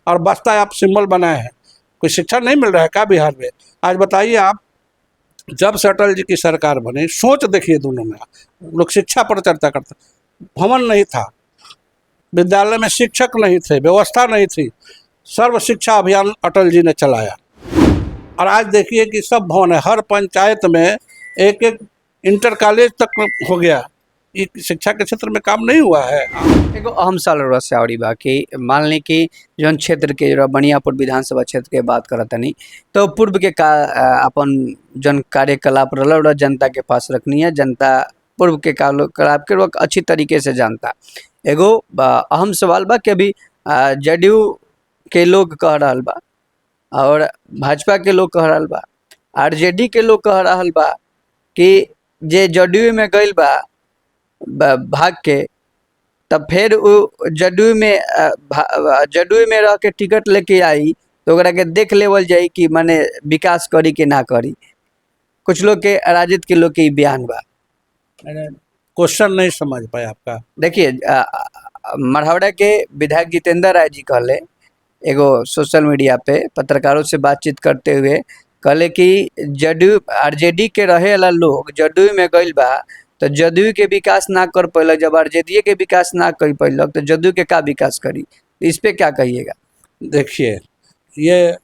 और बस्ता आप सिंबल बनाए हैं। कोई शिक्षा नहीं मिल रहा है क्या बिहार में? आज बताइए आप, जब से अटल जी की सरकार बनी, सोच देखिए दोनों में, लोग शिक्षा पर चर्चा करते, भवन नहीं था, विद्यालय में शिक्षक नहीं थे, व्यवस्था नहीं थी, सर्व शिक्षा अभियान अटल जी ने चलाया। और आज देखिए कि सब भवन है, हर पंचायत में एक एक इंटर कॉलेज तक हो गया। ये शिक्षा के क्षेत्र में काम नहीं हुआ है। एगो अहम सवाल रउआ से आवड़ी बा कि मान ली कि जौन क्षेत्र के जरा बनियापुर विधानसभा क्षेत्र के बात करत तनी, तो पूर्व के का अपन जौन कार्यकलाप रहल जनता के पास रखनी है, जनता पूर्व के कार्यकलाप के वक्त अच्छी तरीके से जानता। एगो अहम सवाल बा कि अभी जदयू के लोग कह रहल बा और भाजपा के लोग कह रहल बा, आरजेडी के लोग कह रहल बा कि जे जदयू में गइल बा भाग के, तब फिर वो जदयू में रह के टिकट लेके आई तो ओकरा के देख लेवल जाई कि माने विकास करी कि ना करी। कुछ लोग के राजद के लोग के ई बयान बा। मैंने क्वेश्चन नहीं समझ पाया आपका। देखिए मरहौड़ा के विधायक जितेंद्र राय जी कहले एगो सोशल मीडिया पे पत्रकारों से बातचीत करते हुए कहले कि जदयू आरजेडी के रहे वाला लोग जदयू में गइल बा तो जदयू के विकास ना कर पैलक, जब आरजेडी के विकास ना कर पैलक तो जदयू के का विकास करी? इस पे क्या कहिएगा? देखिए, ये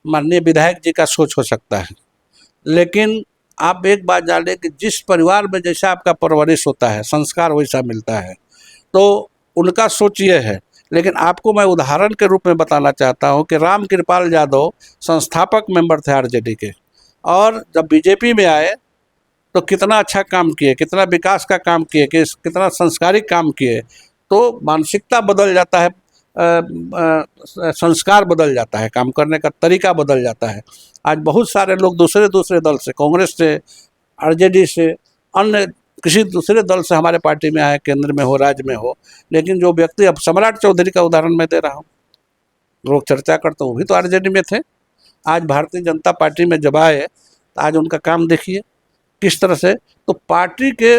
माननीय विधायक जी का सोच हो सकता है, लेकिन आप एक बात जाने कि जिस परिवार में जैसा आपका परवरिश होता है, संस्कार वैसा मिलता है, तो उनका सोच ये है। लेकिन आपको मैं उदाहरण के रूप में बताना चाहता हूँ कि राम कृपाल यादव संस्थापक मेंबर थे आरजेडी के, और जब बीजेपी में आए तो कितना अच्छा काम किए, कितना विकास का काम किए, कितना संस्कारिक काम किए। तो मानसिकता बदल जाता है, संस्कार बदल जाता है, काम करने का तरीका बदल जाता है। आज बहुत सारे लोग दूसरे दल से, कांग्रेस से, आरजेडी से, अन्य किसी दूसरे दल से हमारे पार्टी में आए, केंद्र में हो, राज्य में हो, लेकिन जो व्यक्ति, अब सम्राट चौधरी का उदाहरण मैं दे रहा हूँ, लोग चर्चा करते हैं, वो भी तो आरजेडी में थे। आज भारतीय जनता पार्टी में जब आए तो आज उनका काम देखिए किस तरह से। तो पार्टी के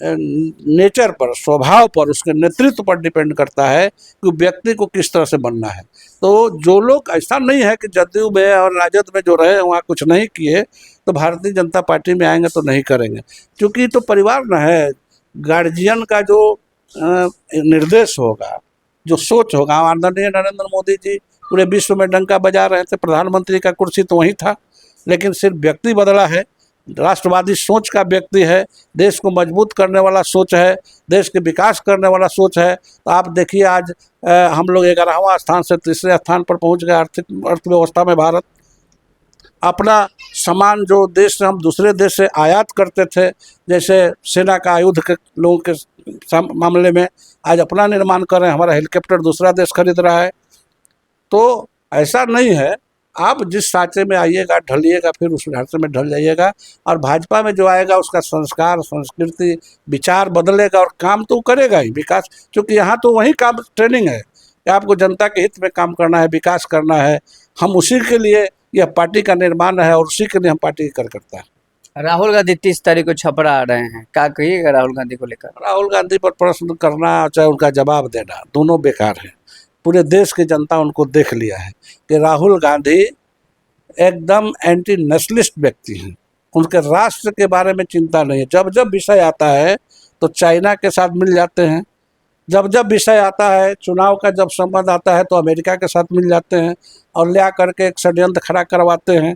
नेचर पर, स्वभाव पर, उसके नेतृत्व पर डिपेंड करता है कि व्यक्ति को किस तरह से बनना है। तो जो लोग, ऐसा नहीं है कि जदयू में और राजद में जो रहे वहाँ कुछ नहीं किए तो भारतीय जनता पार्टी में आएंगे तो नहीं करेंगे, क्योंकि तो परिवार न है। गार्जियन का जो निर्देश होगा, जो सोच होगा, आदरणीय नरेंद्र मोदी जी पूरे विश्व में डंका बजा रहे थे, प्रधानमंत्री का कुर्सी तो वही था, लेकिन सिर्फ व्यक्ति बदला है। राष्ट्रवादी सोच का व्यक्ति है, देश को मजबूत करने वाला सोच है, देश के विकास करने वाला सोच है। तो आप देखिए आज हम लोग 11वां स्थान से तीसरे स्थान पर पहुंच गए आर्थिक अर्थव्यवस्था में। भारत अपना सामान जो देश से हम दूसरे देश से आयात करते थे, जैसे सेना का आयुध के लोगों के मामले में, आज अपना निर्माण कर रहे हैं। हमारा हेलीकॉप्टर दूसरा देश खरीद रहा है। तो ऐसा नहीं है, आप जिस सांचे में आइएगा ढलिएगा, फिर उस ढांचे में ढल जाइएगा। और भाजपा में जो आएगा उसका संस्कार, संस्कृति, विचार बदलेगा और काम तो करेगा ही, विकास। क्योंकि यहाँ तो वही काम ट्रेनिंग है कि आपको जनता के हित में काम करना है, विकास करना है। हम उसी के लिए यह पार्टी का निर्माण है और उसी के लिए हम पार्टी की कार्यकर्ता है। राहुल गांधी 30 तारीख को छपरा आ रहे हैं, क्या कहिएगा राहुल गांधी को लेकर? राहुल गांधी पर प्रश्न करना चाहे उनका जवाब देना, दोनों बेकार है। पूरे देश की जनता उनको देख लिया है कि राहुल गांधी एकदम एंटी नेशनलिस्ट व्यक्ति हैं। उनके राष्ट्र के बारे में चिंता नहीं है। जब जब विषय आता है तो चाइना के साथ मिल जाते हैं, जब जब विषय आता है, चुनाव का जब संबंध आता है तो अमेरिका के साथ मिल जाते हैं और ले आकर के एक षड्यंत्र खड़ा करवाते हैं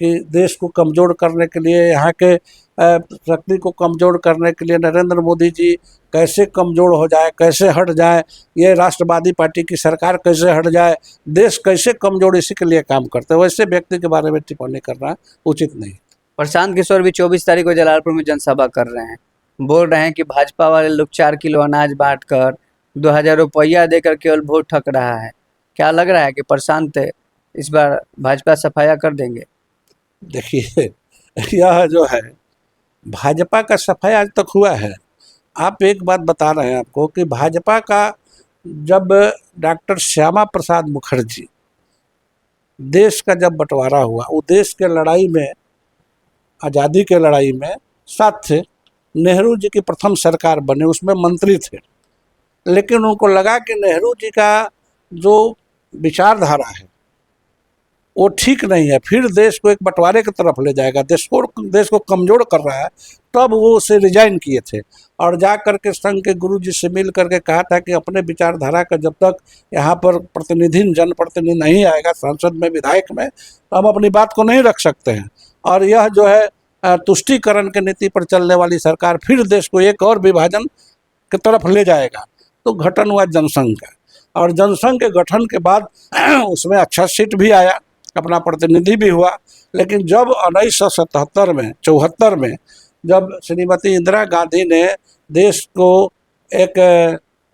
कि देश को कमज़ोर करने के लिए, यहाँ के शक्ति को कमज़ोर करने के लिए नरेंद्र मोदी जी कैसे कमज़ोर हो जाए, कैसे हट जाए, ये राष्ट्रवादी पार्टी की सरकार कैसे हट जाए, देश कैसे कमज़ोर, इसी के लिए काम करते हैं। वैसे व्यक्ति के बारे में टिप्पणी करना उचित नहीं। प्रशांत किशोर भी 24 तारीख को जलालपुर में जनसभा कर रहे हैं, बोल रहे हैं कि भाजपा वाले लोग 4 किलो अनाज बांट कर 2000 रुपया देकर केवल वोट ठग रहा है। क्या लग रहा है कि प्रशांत इस बार भाजपा सफाया कर देंगे? देखिए, यह जो है भाजपा का सफाया आज तक हुआ है। आप एक बात बता रहे हैं आपको कि भाजपा का, जब डॉक्टर श्यामा प्रसाद मुखर्जी देश का जब बंटवारा हुआ, वो देश के लड़ाई में, आज़ादी के लड़ाई में साथ थे। नेहरू जी की प्रथम सरकार बने, उसमें मंत्री थे, लेकिन उनको लगा कि नेहरू जी का जो विचारधारा है वो ठीक नहीं है, फिर देश को एक बंटवारे की तरफ ले जाएगा, देश को कमज़ोर कर रहा है, तब वो उसे रिजाइन किए थे और जा करके संघ के गुरु जी से मिल करके कहा था कि अपने विचारधारा का जब तक यहाँ पर प्रतिनिधि जनप्रतिनिधि नहीं आएगा संसद में विधायक में, तो हम अपनी बात को नहीं रख सकते हैं। और यह जो है तुष्टीकरण की नीति पर चलने वाली सरकार फिर देश को एक और विभाजन की तरफ ले जाएगा। तो गठन हुआ जनसंघ का, और जनसंघ के गठन के बाद उसमें अच्छा सीट भी आया, अपना प्रतिनिधि भी हुआ। लेकिन जब 1974 में जब श्रीमती इंदिरा गांधी ने देश को एक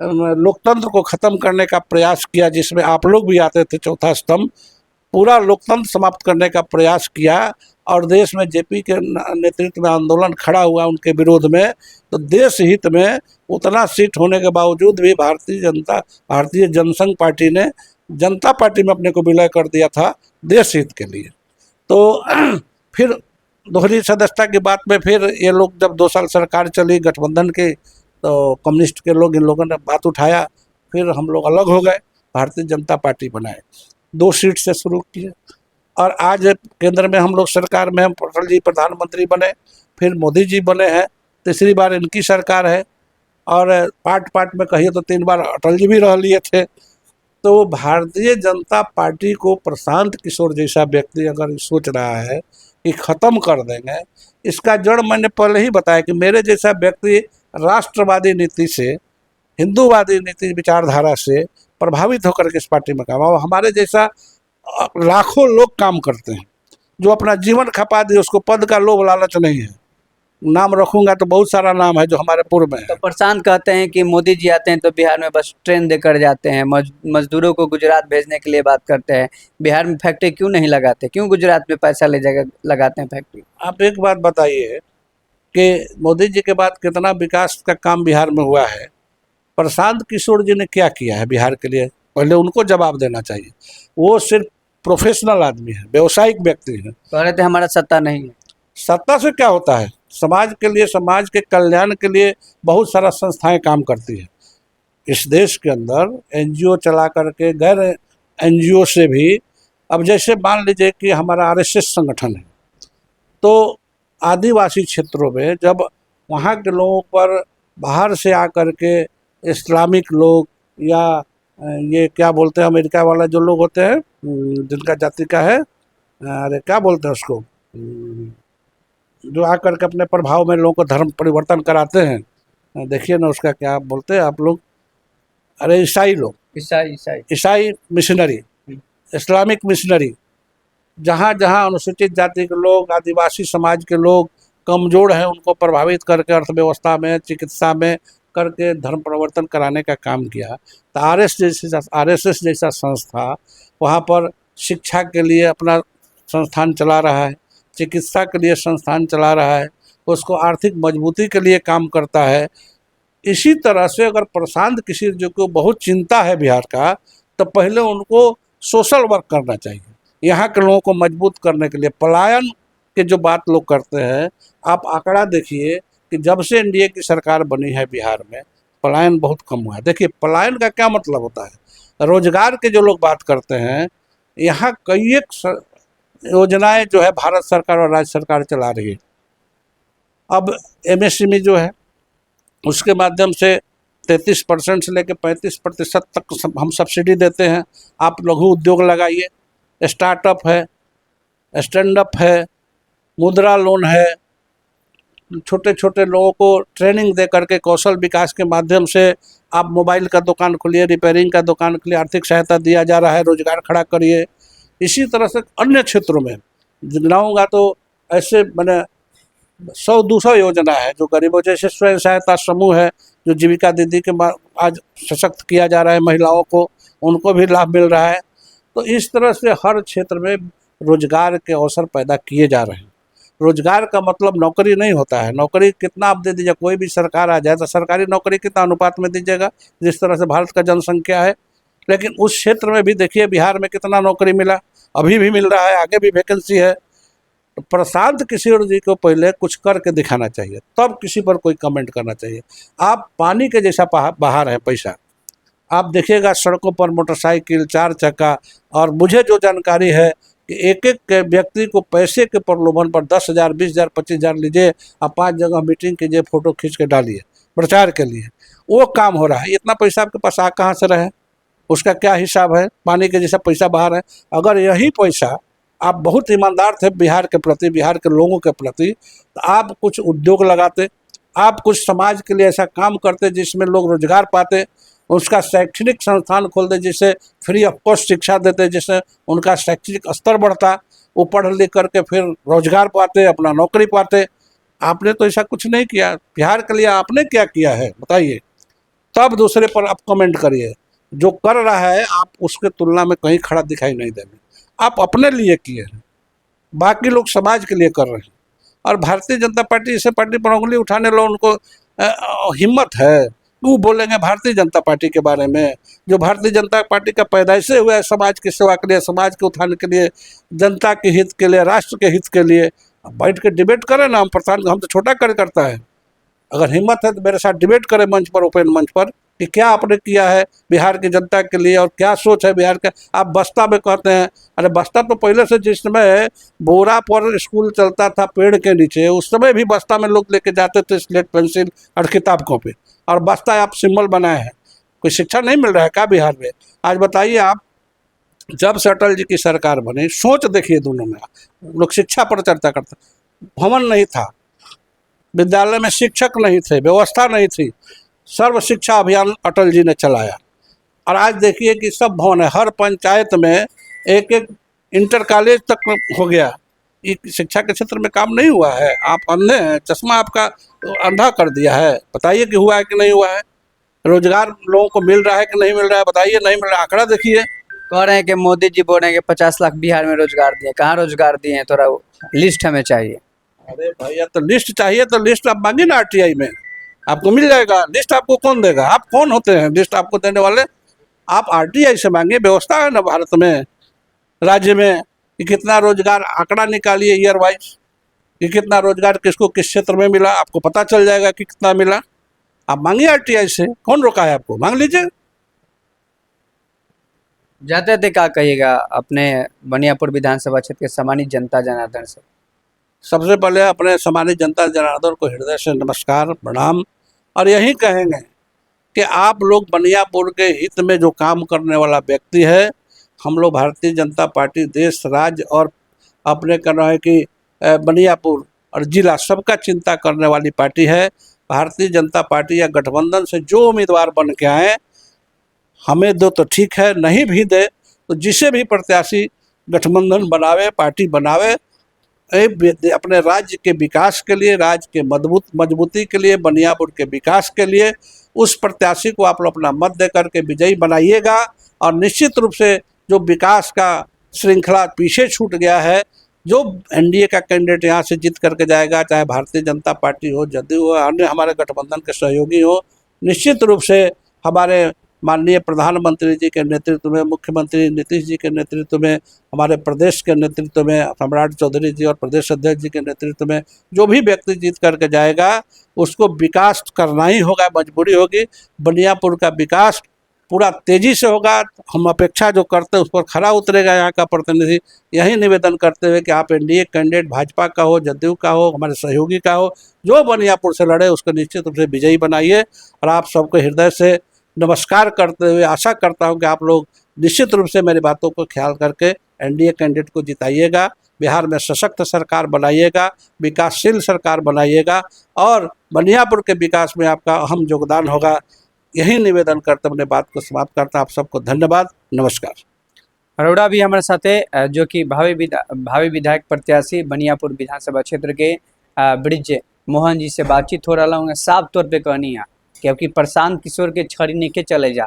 लोकतंत्र को ख़त्म करने का प्रयास किया, जिसमें आप लोग भी आते थे, चौथा स्तंभ, पूरा लोकतंत्र समाप्त करने का प्रयास किया और देश में जेपी के नेतृत्व में आंदोलन खड़ा हुआ उनके विरोध में, तो देश हित में उतना सीट होने के बावजूद भी भारतीय जनसंघ पार्टी ने जनता पार्टी में अपने को विलय कर दिया था देश हित के लिए। तो फिर दोहरी सदस्यता की बात में फिर ये लोग जब 2 साल सरकार चली गठबंधन की, तो कम्युनिस्ट के लोग, इन लोगों ने बात उठाया, फिर हम लोग अलग हो गए, भारतीय जनता पार्टी बनाए, 2 सीट से शुरू किए और आज केंद्र में हम लोग सरकार में, हम अटल जी प्रधानमंत्री बने, फिर मोदी जी बने हैं, तीसरी बार इनकी सरकार है और पार्ट में कहिए तो 3 बार अटल जी भी रह लिए थे। तो भारतीय जनता पार्टी को प्रशांत किशोर जैसा व्यक्ति अगर सोच रहा है कि ख़त्म कर देंगे, इसका जड़ मैंने पहले ही बताया कि मेरे जैसा व्यक्ति राष्ट्रवादी नीति से, हिंदूवादी नीति विचारधारा से प्रभावित होकर के इस पार्टी में काम, और हमारे जैसा लाखों लोग काम करते हैं जो अपना जीवन खपा दिए, उसको पद का लोभ लालच नहीं है। नाम रखूंगा तो बहुत सारा नाम है जो हमारे पूर्व में है। तो प्रशांत कहते हैं कि मोदी जी आते हैं तो बिहार में बस ट्रेन देकर जाते हैं, मजदूरों को गुजरात भेजने के लिए बात करते हैं, बिहार में फैक्ट्री क्यों नहीं लगाते, क्यों गुजरात में पैसा ले जाकर लगाते हैं फैक्ट्री? आप एक बात बताइए कि मोदी जी के बाद कितना विकास का काम बिहार में हुआ है, प्रशांत किशोर जी ने क्या किया है बिहार के लिए, पहले उनको जवाब देना चाहिए। वो सिर्फ प्रोफेशनल आदमी है, व्यावसायिक व्यक्ति है। कह रहे थे हमारा सत्ता नहीं है। सत्ता से क्या होता है, समाज के लिए, समाज के कल्याण के लिए बहुत सारा संस्थाएं काम करती है इस देश के अंदर, एनजीओ चला करके, गैर एनजीओ से भी। अब जैसे मान लीजिए कि हमारा आरएसएस संगठन है, तो आदिवासी क्षेत्रों में जब वहाँ के लोगों पर बाहर से आकर के इस्लामिक लोग या ये क्या बोलते हैं अमेरिका वाला जो लोग होते हैं, जिनका जाति का है, अरे क्या बोलते हैं उसको, जो आकर के अपने प्रभाव में लोगों को धर्म परिवर्तन कराते हैं, देखिए ना उसका क्या बोलते हैं आप लोग, अरे ईसाई लोग, ईसाई मिशनरी, इस्लामिक मिशनरी। जहाँ जहाँ अनुसूचित जाति के लोग, आदिवासी समाज के लोग कमज़ोर हैं, उनको प्रभावित करके अर्थव्यवस्था में, चिकित्सा में करके धर्म परिवर्तन कराने का काम किया। तो आरएसएस जैसा संस्था वहाँ पर शिक्षा के लिए अपना संस्थान चला रहा है, चिकित्सा के लिए संस्थान चला रहा है, उसको आर्थिक मजबूती के लिए काम करता है। इसी तरह से अगर प्रशांत किशोर जी को बहुत चिंता है बिहार का, तो पहले उनको सोशल वर्क करना चाहिए, यहाँ के लोगों को मजबूत करने के लिए। पलायन के जो बात लोग करते हैं, आप आंकड़ा देखिए कि जब से एनडीए की सरकार बनी है बिहार में पलायन बहुत कम हुआ है। देखिए पलायन का क्या मतलब होता है, रोजगार के जो लोग बात करते हैं, यहाँ कई एक योजनाएं जो है भारत सरकार और राज्य सरकार चला रही है। अब एमएसएमई जो है उसके माध्यम से 33% से लेकर 35% तक हम सब्सिडी देते हैं। आप लघु उद्योग लगाइए, स्टार्टअप है, स्टैंड अप है, मुद्रा लोन है, छोटे छोटे लोगों को ट्रेनिंग दे करके कौशल विकास के माध्यम से आप मोबाइल का दुकान खोलिए, रिपेयरिंग का दुकान खोलिए, आर्थिक सहायता दिया जा रहा है, रोजगार खड़ा करिए। इसी तरह से अन्य क्षेत्रों में गिनाऊंगा तो ऐसे मैंने 100-200 योजना है जो गरीबों, जैसे स्वयं सहायता समूह है जो जीविका दीदी के आज सशक्त किया जा रहा है महिलाओं को, उनको भी लाभ मिल रहा है। तो इस तरह से हर क्षेत्र में रोजगार के अवसर पैदा किए जा रहे हैं। रोजगार का मतलब नौकरी नहीं होता है, नौकरी कितना आप दे दीजिए, कोई भी सरकार आ जाए तो सरकारी नौकरी कितना अनुपात में दीजिएगा जिस तरह से भारत का जनसंख्या है। लेकिन उस क्षेत्र में भी देखिए बिहार में कितना नौकरी मिला, अभी भी मिल रहा है, आगे भी वैकेंसी है। तो प्रशांत किशोर जी को पहले कुछ करके दिखाना चाहिए, तब किसी पर कोई कमेंट करना चाहिए। आप पानी के जैसा बहा रहे हैं पैसा, आप देखिएगा सड़कों पर मोटरसाइकिल, 4 चक्का, और मुझे जो जानकारी है कि एक एक व्यक्ति को पैसे के प्रलोभन पर 10,000, 20,000, 25,000 लीजिए, आप 5 जगह मीटिंग कीजिए, फोटो खींच के डालिए प्रचार के लिए। वो काम हो रहा है। इतना पैसा आपके पास आ कहाँ से रहे? उसका क्या हिसाब है? पानी के जैसा पैसा बाहर है। अगर यही पैसा आप बहुत ईमानदार थे बिहार के प्रति, बिहार के लोगों के प्रति, तो आप कुछ उद्योग लगाते, आप कुछ समाज के लिए ऐसा काम करते जिसमें लोग रोजगार पाते, उसका शैक्षणिक संस्थान खोलते जिससे फ्री ऑफ कॉस्ट शिक्षा देते, जिससे उनका शैक्षणिक स्तर बढ़ता, वो पढ़ लिख करके फिर रोजगार पाते, अपना नौकरी पाते। आपने तो ऐसा कुछ नहीं किया। बिहार के लिए आपने क्या किया है बताइए, तब दूसरे पर आप कमेंट करिए। जो कर रहा है आप उसके तुलना में कहीं खड़ा दिखाई नहीं देंगे। आप अपने लिए किए हैं, बाकी लोग समाज के लिए कर रहे हैं। और भारतीय जनता पार्टी इसे पार्टी पर उंगली उठाने लो, उनको हिम्मत है, वो बोलेंगे भारतीय जनता पार्टी के बारे में, जो भारतीय जनता पार्टी का पैदाइश से हुआ है समाज की सेवा के लिए, समाज के उत्थान के लिए, जनता के हित के लिए, राष्ट्र के हित के लिए। अब बैठ के डिबेट करें ना, हम प्रधान, हम तो छोटा कार्यकर्ता है। अगर हिम्मत है तो मेरे साथ डिबेट करें मंच पर, ओपन मंच पर, कि क्या आपने किया है बिहार की जनता के लिए और क्या सोच है बिहार का। आप बस्ता में कहते हैं, अरे बस्ता तो पहले से, जिस समय बोरा पर स्कूल चलता था पेड़ के नीचे, उस समय भी बस्ता में लोग लेके जाते थे स्लेट पेंसिल और किताब कॉपी, और बस्ता आप सिंबल बनाए हैं। कोई शिक्षा नहीं मिल रहा है क्या बिहार में? आज बताइए आप, जब से अटल जी की सरकार बनी, सोच देखिए दोनों में, लोग शिक्षा पर चर्चा करते, भवन नहीं था, विद्यालय में शिक्षक नहीं थे, व्यवस्था नहीं थी, सर्व शिक्षा अभियान अटल जी ने चलाया। और आज देखिए कि सब भवन है, हर पंचायत में एक एक इंटर कॉलेज तक हो गया। ये शिक्षा के क्षेत्र में काम नहीं हुआ है? आप अंधे हैं? चश्मा आपका अंधा कर दिया है? बताइए कि हुआ है कि नहीं हुआ है? रोजगार लोगों को मिल रहा है कि नहीं मिल रहा है? बताइए, नहीं मिल रहा है, आंकड़ा देखिए। कह रहे हैं कि मोदी जी बोल रहे हैं कि 50 लाख बिहार में रोजगार दिए। कहाँ रोजगार दिए हैं? थोड़ा लिस्ट हमें चाहिए। अरे भैया, तो लिस्ट चाहिए तो लिस्ट आप मांगिए ना आरटीआई में, आपको मिल जाएगा। लिस्ट आपको कौन देगा? आप कौन होते हैं लिस्ट आपको देने वाले? आप आरटीआई से मांगिए। व्यवस्था है ना भारत में, राज्य में, कि कितना रोजगार, आंकड़ा निकालिए ईयर वाइज कि कितना रोजगार किसको किस क्षेत्र में मिला, आपको पता चल जाएगा कि कितना मिला। आप मांगिए आरटीआई से, कौन रोका है आपको? मांग लीजिए। जाते थे क्या कहिएगा अपने बनियापुर विधानसभा क्षेत्र के सम्मानित जनता जनार्दन से? सबसे पहले अपने सम्मानित जनता जनार्दन को हृदय से नमस्कार, प्रणाम। और यही कहेंगे कि आप लोग बनियापुर के हित में जो काम करने वाला व्यक्ति है, हम लोग भारतीय जनता पार्टी देश, राज्य और अपने कहना है कि बनियापुर और जिला सबका चिंता करने वाली पार्टी है। भारतीय जनता पार्टी या गठबंधन से जो उम्मीदवार बन के आए, हमें दो तो ठीक है, नहीं भी दे तो जिसे भी प्रत्याशी गठबंधन बनावे, पार्टी बनावे, अपने राज्य के विकास के लिए, राज्य के मजबूती के लिए, बनियापुर के विकास के लिए उस प्रत्याशी को आप लोग अपना मत दे करके विजयी बनाइएगा। और निश्चित रूप से जो विकास का श्रृंखला पीछे छूट गया है, जो एनडीए का कैंडिडेट यहाँ से जीत करके जाएगा, चाहे भारतीय जनता पार्टी हो, जदयू हो, अन्य हमारे गठबंधन के सहयोगी हो, निश्चित रूप से हमारे माननीय प्रधानमंत्री जी के नेतृत्व में, मुख्यमंत्री नीतीश जी के नेतृत्व में, हमारे प्रदेश के नेतृत्व में सम्राट चौधरी जी और प्रदेश अध्यक्ष जी के नेतृत्व में जो भी व्यक्ति जीत करके जाएगा, उसको विकास करना ही होगा, मजबूरी होगी। बनियापुर का विकास पूरा तेजी से होगा। हम अपेक्षा जो करते हैं उस पर खरा उतरेगा यहाँ का प्रतिनिधि। यही निवेदन करते हुए कि आप एनडीए कैंडिडेट भाजपा का हो, जदयू का हो, हमारे सहयोगी का हो, जो बनियापुर से लड़े उसको निश्चित रूप से विजयी बनाइए। और आप सबको हृदय से नमस्कार करते हुए आशा करता हूं कि आप लोग निश्चित रूप से मेरी बातों को ख्याल करके एनडीए कैंडिडेट को जिताइएगा, बिहार में सशक्त सरकार बनाइएगा, विकासशील सरकार बनाइएगा और बनियापुर के विकास में आपका अहम योगदान होगा। यही निवेदन करते अपने बात को समाप्त करता। आप सबको धन्यवाद, नमस्कार। अरोड़ा भी हमारे साथे जो कि भावी विधायक प्रत्याशी बनियापुर विधानसभा क्षेत्र के ब्रिज मोहन जी से बातचीत हो रहा हूँ। साफ तौर पे कहनी है क्योंकि प्रशांत किशोर के छड़ी नहीं चले जा।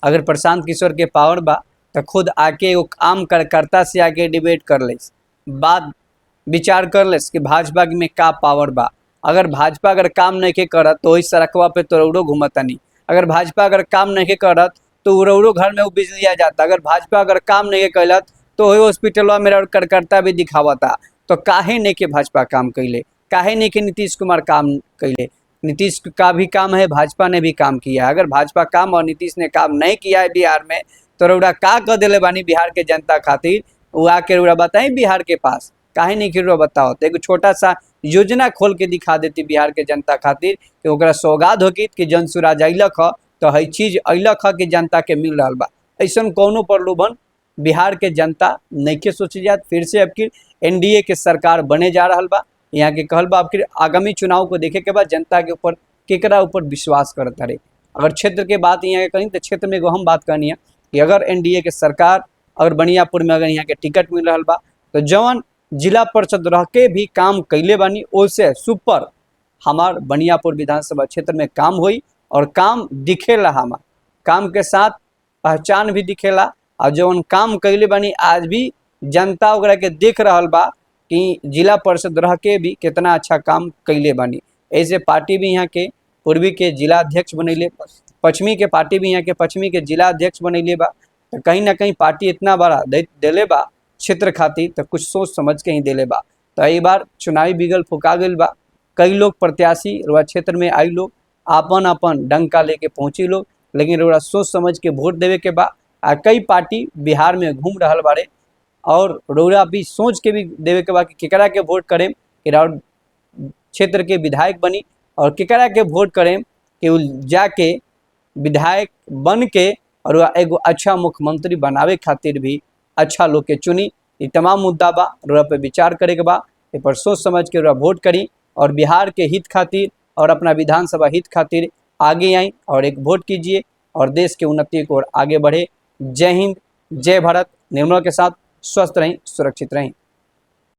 अगर प्रशांत किशोर के पावर बा तो खुद आके वो आम कार्यकर्ता से आके डिबेट कर ले, बात विचार कर ले कि भाजपा में का पावर बा। अगर भाजपा अगर काम नहीं के करत तो वही सड़कवा पे तो घूमता नहीं। अगर भाजपा अगर काम नहीं के करत तो उड़ो घर में वो बिजली आ जाता। अगर भाजपा अगर काम नहीं के कैलत तो वही हॉस्पिटलवा में कार्यकर्ता भी दिखावता। तो काहे नहीं के भाजपा काम कैले, काहे नहीं के नीतीश कुमार काम कैले, नीतीश का भी काम है, भाजपा ने भी काम किया है। अगर भाजपा काम और नीतीश ने काम नहीं किया है बिहार में, तो रउरा का कर दिले बानी बिहार के जनता खातिर, वो आके रउरा बताई बिहार के पास काहे नहीं कि रउरा बताओ। तो एगो छोटा सा योजना खोल के दिखा देती बिहार के जनता खातिर कि ओकरा सौगात होगी कि जन सुराज अइलक ह तो हई चीज अइलक ह कि जनता के मिल रहा बा। ऐसन कौनो प्रलोभन बिहार के जनता नइखे सोची जात। फिर से अब की एनडीए के सरकार बने जा रहा बा। यहाँ के कहल बा अब फिर आगामी चुनाव को देखे के बाद जनता के ऊपर केकरा ऊपर विश्वास करता रहे। अगर क्षेत्र के बात यहाँ के कहीं तो क्षेत्र में एगो हम बात करनी है कि अगर एनडीए के सरकार अगर बनियापुर में अगर यहाँ के टिकट मिल रहा बा तो जवन जिला परिषद रह के भी काम कैले बानी ओसे सुपर हमार बनियापुर विधानसभा क्षेत्र में काम हुई और काम दिखेला। हमार काम के साथ पहचान भी दिखेला और जवन काम कैले बानी आज भी जनता ओकरा के देख रहा बा कि जिला परिषद रह के भी कितना अच्छा काम कैले बानी। ऐसे पार्टी भी यहाँ के पूर्वी के जिला अध्यक्ष बनैले, पश्चिमी के पार्टी भी यहाँ के पश्चिमी के जिला अध्यक्ष बनैले बा। तो कहीं ना कहीं पार्टी इतना बड़ा दिले बा क्षेत्र खातिर, तो कुछ सोच समझ के ही दिले बा। तो एक बार चुनावी बिगल फुका गई बा। कई लोग प्रत्याशी रुआ क्षेत्र में आई लोग आपन आपन डंका लेके पहुँची लोग, लेकिन रुआ सोच समझ के वोट देवे के बा। कई पार्टी बिहार में घूम रहा बारे और रउरा भी सोच के भी देवे के बा कि केकरा के वोट करें कि राउर क्षेत्र के विधायक बनी और केकरा के वोट करें कि वो जाके विधायक बन के और एगो अच्छा मुख्यमंत्री बनावे खातिर भी अच्छा लोग के चुनी। ये तमाम मुद्दा बा रउरा पे विचार करे के बा, ए पर सोच समझ के रउरा वोट करी और बिहार के हित खातिर और अपना विधानसभा हित खातिर आगे आई और एक वोट कीजिए और देश के उन्नति को और आगे बढ़े। जय हिंद, जय भारत। निर्मला के साथ स्वस्थ रहें, सुरक्षित रहें।